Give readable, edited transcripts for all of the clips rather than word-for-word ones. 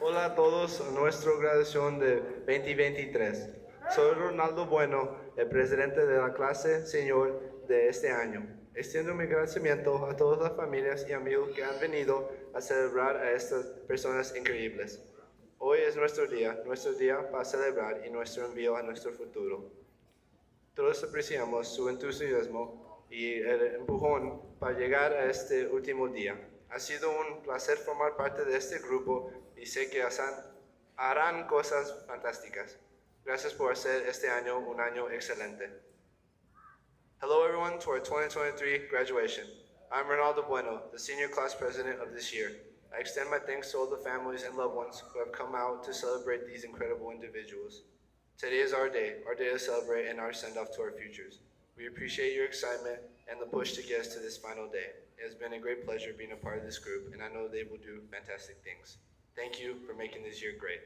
Hola a todos a nuestra graduación de 2023. Soy Ronaldo Bueno, el presidente de la clase senior de este año. Extiendo mi agradecimiento a todas las familias y amigos que han venido a celebrar a estas personas increíbles. Hoy es nuestro día para celebrar y nuestro envío a nuestro futuro. Todos apreciamos su entusiasmo y el empujón para llegar a este último día. Ha sido un placer formar parte de este grupo y sé que harán cosas fantásticas. Gracias por hacer este año un año excelente. Hello everyone to our 2023 graduation. I'm Ronaldo Bueno, the senior class president of this year. I extend my thanks to all the families and loved ones who have come out to celebrate these incredible individuals. Today is our day to celebrate and our send-off to our futures. We appreciate your excitement and the push to get us to this final day. It has been a great pleasure being a part of this group, and I know they will do fantastic things. Thank you for making this year great.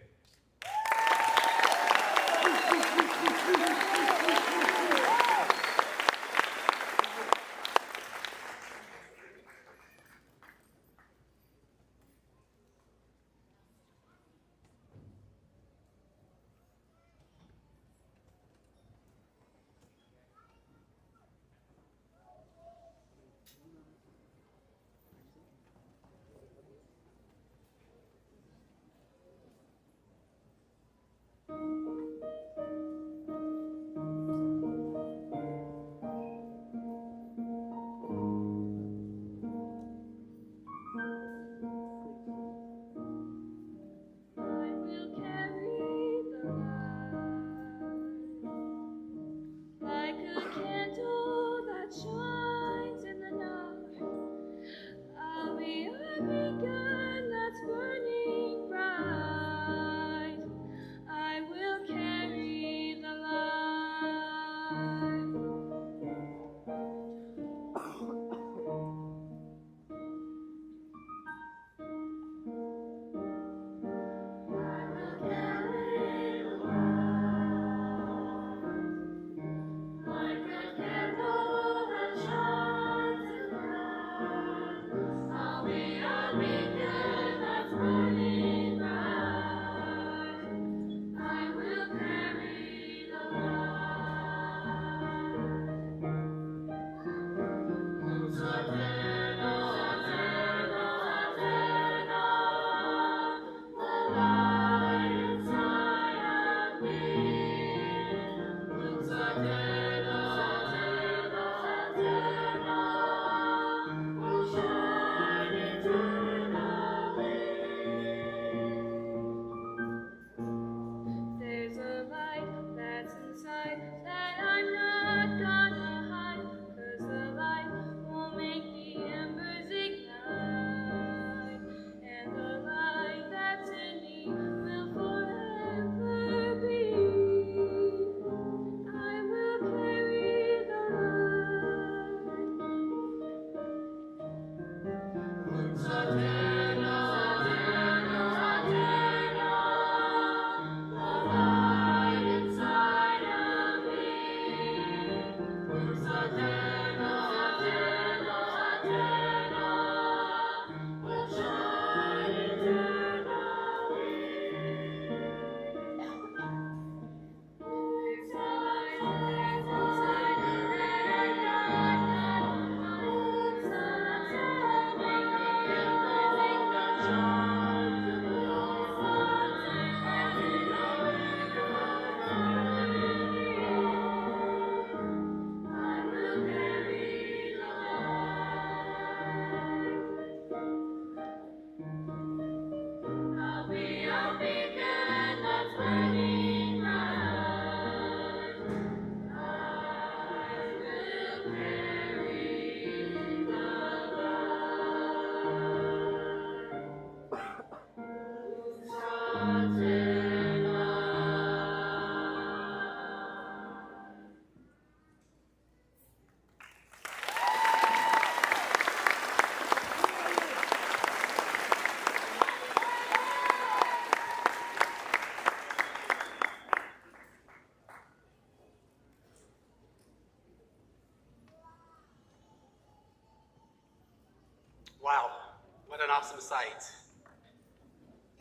awesome sight.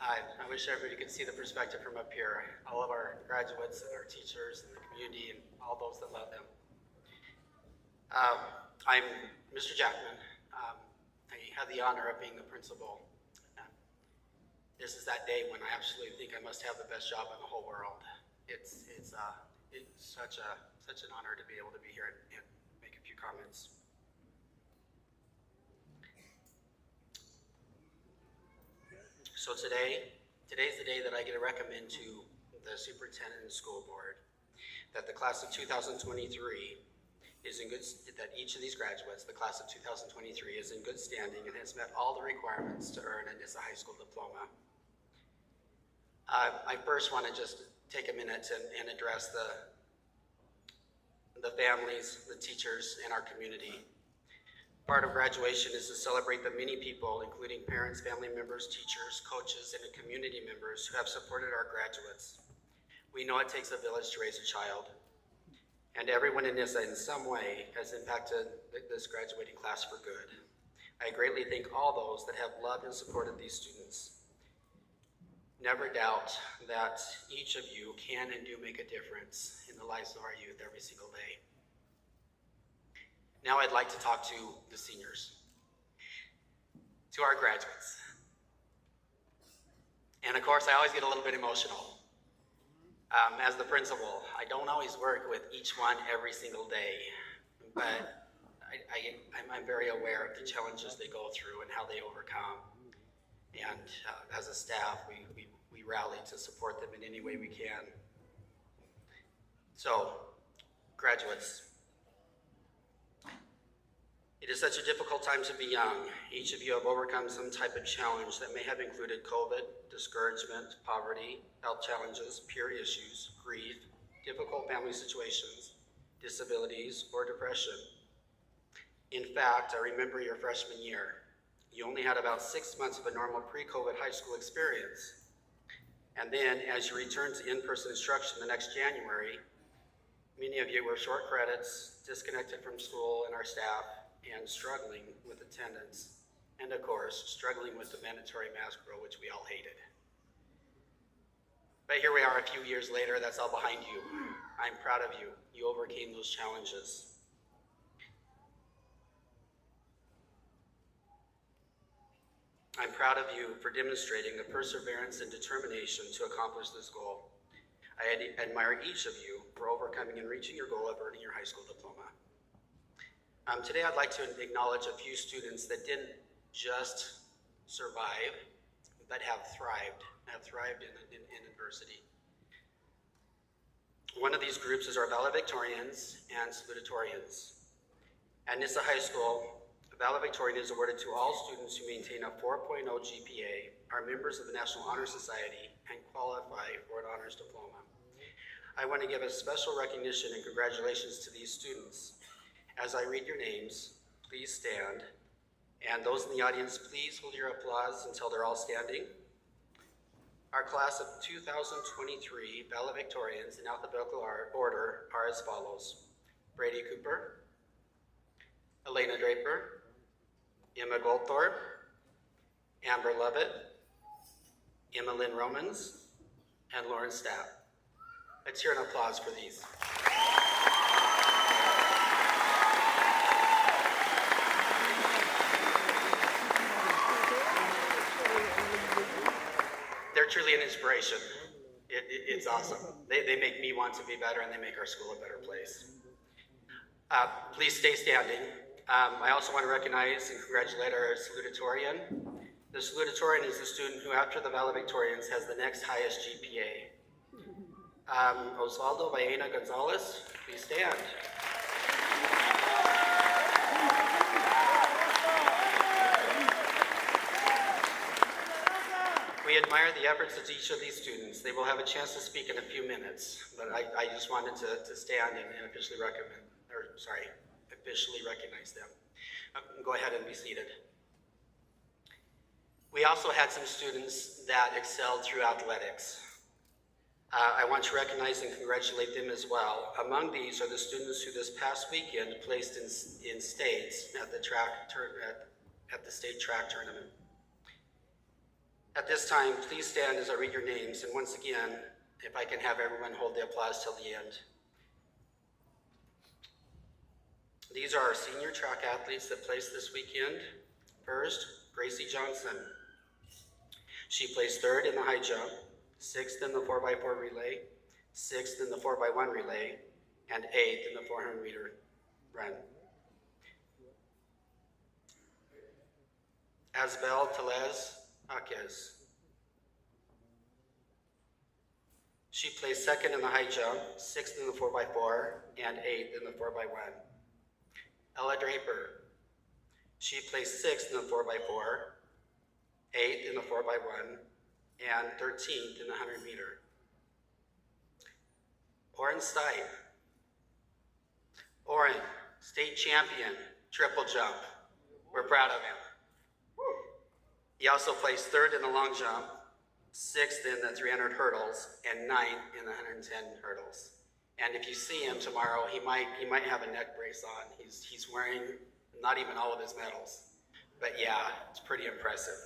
I wish everybody could see the perspective from up here. All of our graduates and our teachers and the community and all those that love them. I'm Mr. Jackman. I have the honor of being the principal. This is that day when I absolutely think I must have the best job in the whole world. It's such an honor to be able to be here and make a few comments. So today's the day that I get to recommend to the superintendent and school board that the class of 2023 is in good, that each of these graduates, the class of 2023, is in good standing and has met all the requirements to earn an ISA high school diploma. I first want to just take a minute and address the families, the teachers, and our community. Part of graduation is to celebrate the many people, including parents, family members, teachers, coaches, and community members who have supported our graduates. We know it takes a village to raise a child, and everyone in ISA in some way has impacted this graduating class for good. I greatly thank all those that have loved and supported these students. Never doubt that each of you can and do make a difference in the lives of our youth every single day. Now I'd like to talk to the seniors, to our graduates. And of course, I always get a little bit emotional. As the principal, I don't always work with each one every single day, but I'm very aware of the challenges they go through and how they overcome. And as a staff, we rally to support them in any way we can. So, graduates, it is such a difficult time to be young. Each of you have overcome some type of challenge that may have included COVID, discouragement, poverty, health challenges, peer issues, grief, difficult family situations, disabilities, or depression. In fact, I remember your freshman year. You only had about 6 months of a normal pre-COVID high school experience. And then, as you returned to in-person instruction the next January, many of you were short credits, disconnected from school and our staff, and struggling with attendance, and of course, struggling with the mandatory mask rule, which we all hated. But here we are a few years later, that's all behind you. I'm proud of you. You overcame those challenges. I'm proud of you for demonstrating the perseverance and determination to accomplish this goal. I admire each of you for overcoming and reaching your goal of earning your high school diploma. Today I'd like to acknowledge a few students that didn't just survive, but have thrived in adversity. One of these groups is our valedictorians and salutatorians. At NISA High School, a valedictorian is awarded to all students who maintain a 4.0 GPA, are members of the National Honor Society, and qualify for an honors diploma. I want to give a special recognition and congratulations to these students. As I read your names, please stand. And those in the audience, please hold your applause until they're all standing. Our class of 2023 valedictorians in alphabetical order are as follows: Brady Cooper, Elena Draper, Emma Goldthorpe, Amber Lovett, Emma Lynn Romans, and Lauren Stapp. Let's hear an applause for these. They're truly an inspiration. It's awesome. They make me want to be better, and they make our school a better place. Please stay standing. I also want to recognize and congratulate our salutatorian. The salutatorian is the student who, after the valedictorians, has the next highest GPA. Osvaldo Baena Gonzalez, please stand. We admire the efforts of each of these students. They will have a chance to speak in a few minutes, but I just wanted to stand and officially recognize them. Go ahead and be seated. We also had some students that excelled through athletics. I want to recognize and congratulate them as well. Among these are the students who this past weekend placed in states at the state track tournament. At this time, please stand as I read your names, and once again, if I can have everyone hold the applause till the end. These are our senior track athletes that placed this weekend. First, Gracie Johnson. She placed third in the high jump, sixth in the 4x4 relay, sixth in the 4x1 relay, and eighth in the 400-meter run. Asbel Telez Jaquez. She placed second in the high jump, sixth in the 4x4, and eighth in the 4x1. Ella Draper. She placed sixth in the 4x4, eighth in the 4x1, and 13th in the 100-meter. Oren Stipe. Oren, state champion, triple jump. We're proud of him. He also placed third in the long jump, sixth in the 300 hurdles, and ninth in the 110 hurdles. And if you see him tomorrow, he might have a neck brace on. He's wearing not even all of his medals. But yeah, it's pretty impressive.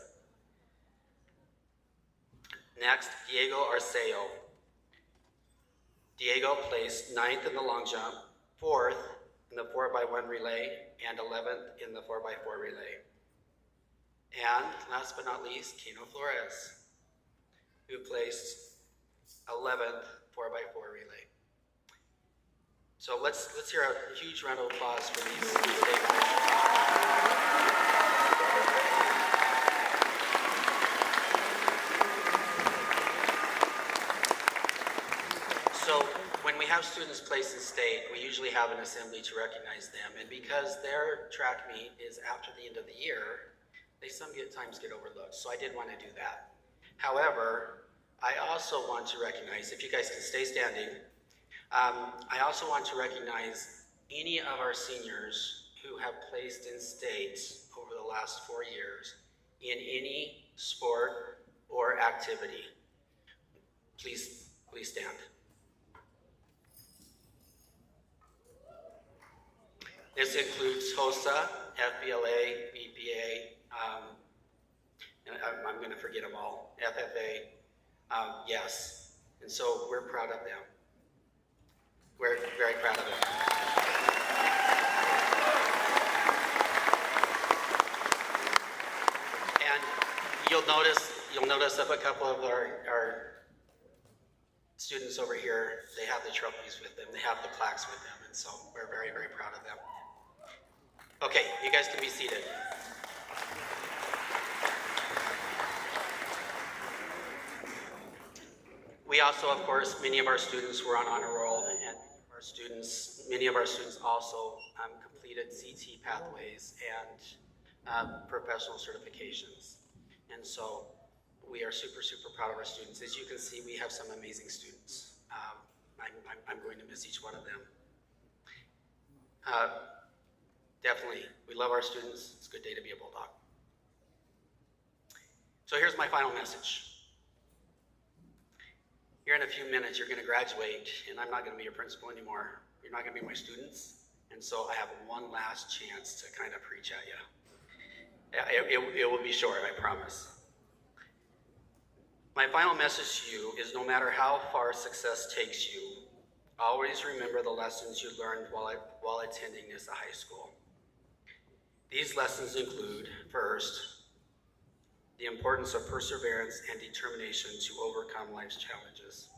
Next, Diego Arceo. Diego placed ninth in the long jump, fourth in the 4x1 relay, and 11th in the 4x4 relay. And last but not least, Kino Flores, who placed 11th 4x4 relay. So let's hear a huge round of applause for these state officials. So when we have students placed in state, we usually have an assembly to recognize them. And because their track meet is after the end of the year, they sometimes get overlooked. So I did want to do that. However, I also want to recognize, if you guys can stay standing, I also want to recognize any of our seniors who have placed in state over the last 4 years in any sport or activity. Please stand. This includes HOSA, FBLA, BPA, and I'm going to forget them all, FFA, yes. And so we're proud of them. We're very proud of them. And you'll notice of a couple of our students over here, they have the trophies with them, they have the plaques with them, and so we're very, very proud of them. Okay, you guys can be seated. We also, of course, many of our students were on honor roll, and many of our students also completed CT pathways and professional certifications. And so we are super, super proud of our students. As you can see, we have some amazing students. I'm going to miss each one of them. Definitely, we love our students. It's a good day to be a Bulldog. So here's my final message. Here in a few minutes, you're going to graduate, and I'm not going to be your principal anymore. You're not going to be my students, and so I have one last chance to kind of preach at you. It will be short, I promise. My final message to you is no matter how far success takes you, always remember the lessons you learned while attending Nissa High School. These lessons include, first, the importance of perseverance and determination to overcome life's challenges.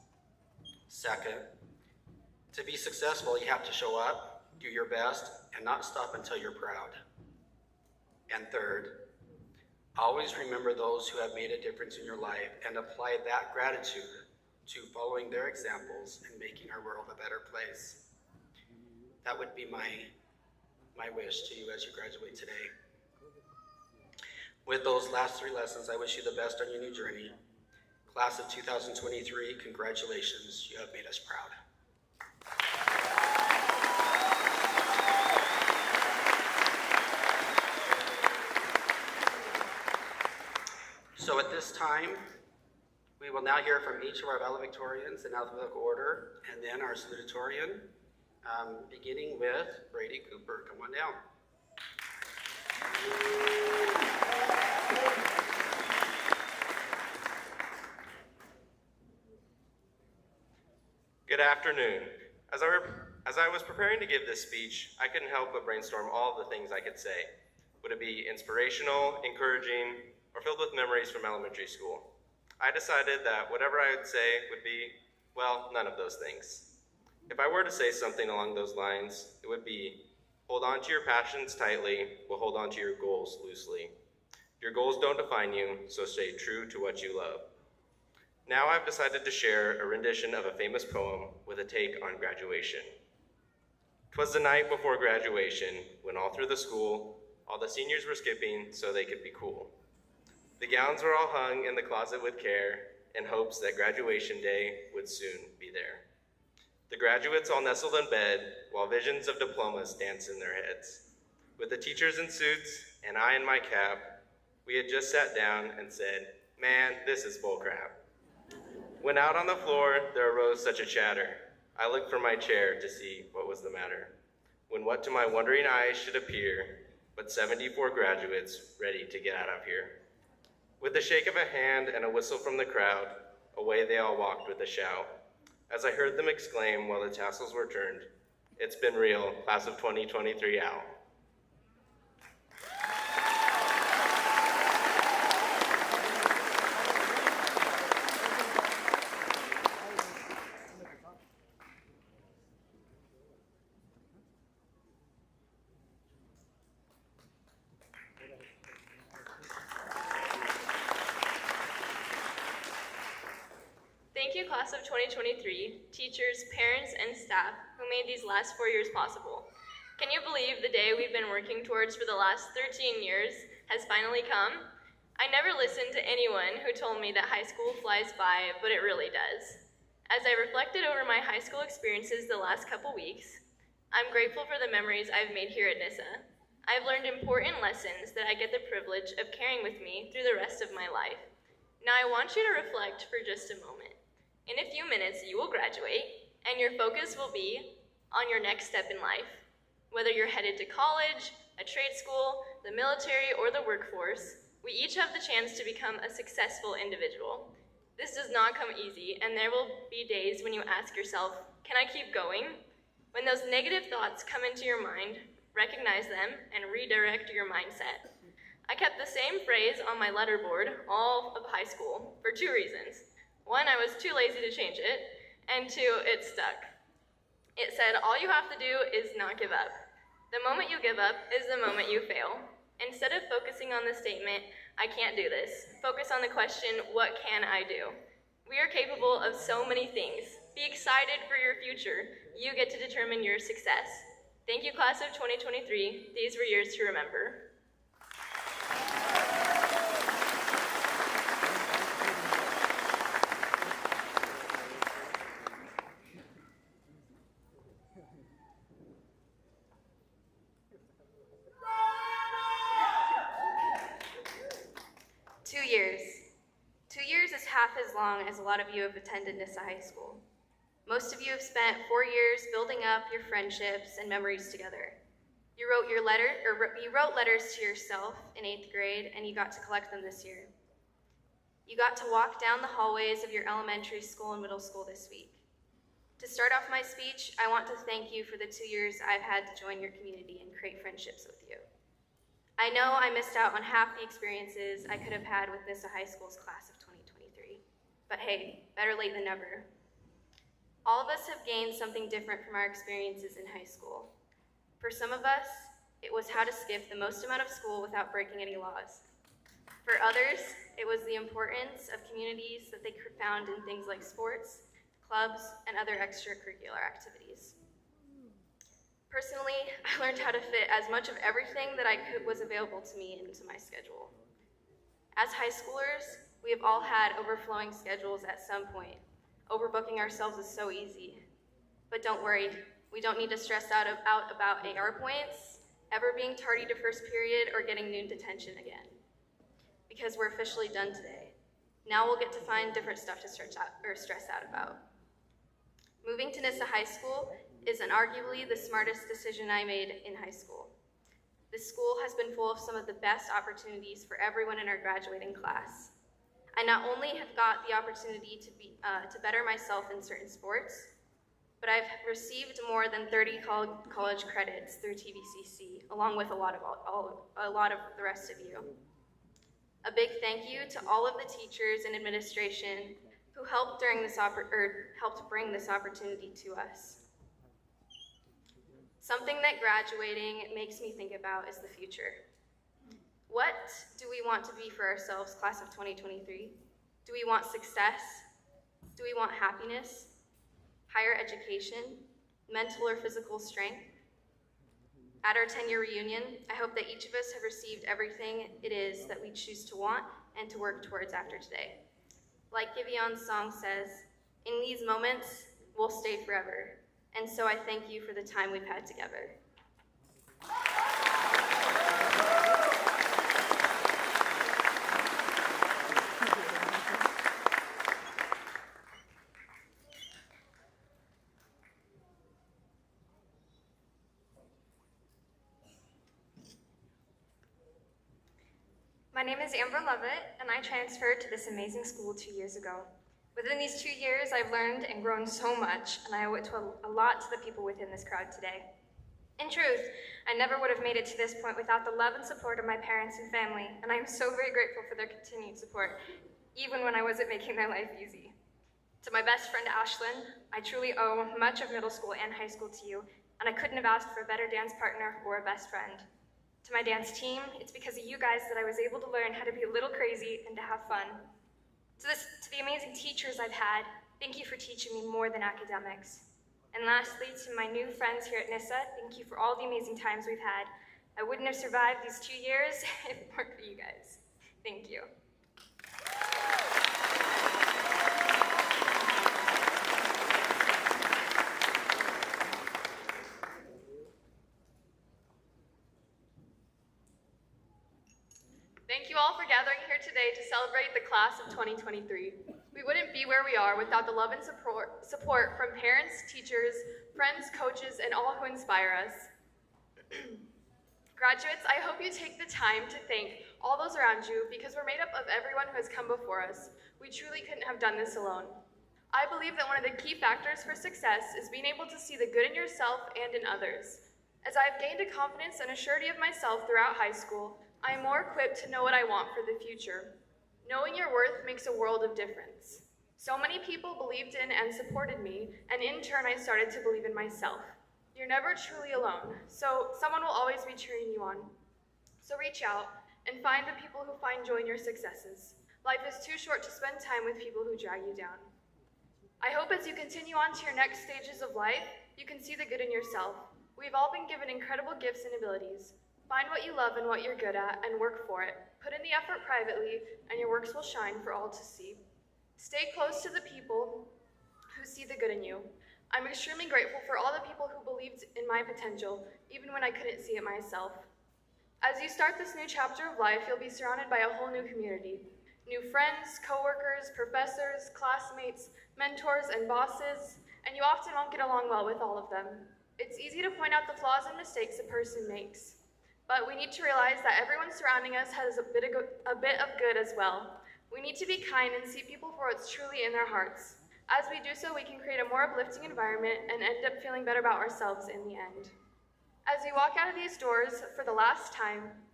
Second, to be successful, you have to show up, do your best, and not stop until you're proud. And third, always remember those who have made a difference in your life and apply that gratitude to following their examples and making our world a better place. That would be my wish to you as you graduate today. With those last 3 lessons, I wish you the best on your new journey. Class of 2023, congratulations, you have made us proud. So at this time, we will now hear from each of our valedictorians in alphabetical order, and then our salutatorian, beginning with Brady Cooper. Come on down. Good afternoon. As I was preparing to give this speech, I couldn't help but brainstorm all of the things I could say. Would it be inspirational, encouraging, or filled with memories from elementary school? I decided that whatever I would say would be, well, none of those things. If I were to say something along those lines, it would be, hold on to your passions tightly, but hold on to your goals loosely. Your goals don't define you, so stay true to what you love. Now I've decided to share a rendition of a famous poem with a take on graduation. 'Twas the night before graduation, when all through the school, all the seniors were skipping so they could be cool. The gowns were all hung in the closet with care, in hopes that graduation day would soon be there. The graduates all nestled in bed, while visions of diplomas danced in their heads. With the teachers in suits, and I in my cap, we had just sat down and said, man, this is bullcrap. When out on the floor, there arose such a chatter. I looked from my chair to see what was the matter. When what to my wondering eyes should appear, but 74 graduates ready to get out of here. With a shake of a hand and a whistle from the crowd, away they all walked with a shout. As I heard them exclaim while the tassels were turned, it's been real, class of 2023 out. Thank you, class of 2023, teachers, parents, and staff who made these last 4 years possible. Can you believe the day we've been working towards for the last 13 years has finally come? I never listened to anyone who told me that high school flies by, but it really does. As I reflected over my high school experiences the last couple weeks, I'm grateful for the memories I've made here at NISA. I've learned important lessons that I get the privilege of carrying with me through the rest of my life. Now I want you to reflect for just a moment. In a few minutes, you will graduate, and your focus will be on your next step in life. Whether you're headed to college, a trade school, the military, or the workforce, we each have the chance to become a successful individual. This does not come easy, and there will be days when you ask yourself, can I keep going? When those negative thoughts come into your mind, recognize them and redirect your mindset. I kept the same phrase on my letterboard all of high school for 2 reasons. 1, I was too lazy to change it, and 2, it stuck. It said, all you have to do is not give up. The moment you give up is the moment you fail. Instead of focusing on the statement, I can't do this, focus on the question, what can I do? We are capable of so many things. Be excited for your future. You get to determine your success. Thank you, class of 2023. These were years to remember. 2 years. 2 years is half as long as a lot of you have attended NISA High School. Most of you have spent 4 years building up your friendships and memories together. You wrote letters to yourself in 8th grade, and you got to collect them this year. You got to walk down the hallways of your elementary school and middle school this week. To start off my speech, I want to thank you for the 2 years I've had to join your community and create friendships with you. I know I missed out on half the experiences I could have had with NISA High School's class of 2023. But hey, better late than never. All of us have gained something different from our experiences in high school. For some of us, it was how to skip the most amount of school without breaking any laws. For others, it was the importance of communities that they found in things like sports, clubs, and other extracurricular activities. Personally, I learned how to fit as much of everything that was available to me into my schedule. As high schoolers, we have all had overflowing schedules at some point. Overbooking ourselves is so easy. But don't worry, we don't need to stress out about AR points, ever being tardy to first period, or getting noon detention again. Because we're officially done today. Now we'll get to find different stuff to stress out about. Moving to NISA High School is arguably the smartest decision I made in high school. This school has been full of some of the best opportunities for everyone in our graduating class. I not only have got the opportunity to better myself in certain sports, but I've received more than 30 college credits through TVCC, along with a lot of the rest of you. A big thank you to all of the teachers and administration who helped helped bring this opportunity to us. Something that graduating makes me think about is the future. What do we want to be for ourselves, class of 2023? Do we want success? Do we want happiness? Higher education? Mental or physical strength? At our 10-year reunion, I hope that each of us have received everything it is that we choose to want and to work towards after today. Like Givion's song says, in these moments, we'll stay forever. And so I thank you for the time we've had together. My name is Amber Lovett, and I transferred to this amazing school 2 years ago. Within these 2 years, I've learned and grown so much, and I owe it a lot to the people within this crowd today. In truth, I never would have made it to this point without the love and support of my parents and family, and I am so very grateful for their continued support, even when I wasn't making their life easy. To my best friend, Ashlyn, I truly owe much of middle school and high school to you, and I couldn't have asked for a better dance partner or a best friend. To my dance team, it's because of you guys that I was able to learn how to be a little crazy and to have fun. To the amazing teachers I've had, thank you for teaching me more than academics. And lastly, to my new friends here at NISA, thank you for all the amazing times we've had. I wouldn't have survived these 2 years if it weren't for you guys. Thank you. Thank you all for gathering here today to celebrate the class of 2023. We wouldn't be where we are without the love and support from parents, teachers, friends, coaches, and all who inspire us. Graduates, I hope you take the time to thank all those around you because we're made up of everyone who has come before us. We truly couldn't have done this alone. I believe that one of the key factors for success is being able to see the good in yourself and in others. As I have gained a confidence and a surety of myself throughout high school, I am more equipped to know what I want for the future. Knowing your worth makes a world of difference. So many people believed in and supported me, and in turn I started to believe in myself. You're never truly alone, so someone will always be cheering you on. So reach out and find the people who find joy in your successes. Life is too short to spend time with people who drag you down. I hope as you continue on to your next stages of life, you can see the good in yourself. We've all been given incredible gifts and abilities. Find what you love and what you're good at and work for it. Put in the effort privately and your works will shine for all to see. Stay close to the people who see the good in you. I'm extremely grateful for all the people who believed in my potential, even when I couldn't see it myself. As you start this new chapter of life, you'll be surrounded by a whole new community. New friends, coworkers, professors, classmates, mentors, and bosses, and you often won't get along well with all of them. It's easy to point out the flaws and mistakes a person makes. But we need to realize that everyone surrounding us has a bit of good as well. We need to be kind and see people for what's truly in their hearts. As we do so, we can create a more uplifting environment and end up feeling better about ourselves in the end. As we walk out of these doors for the last time,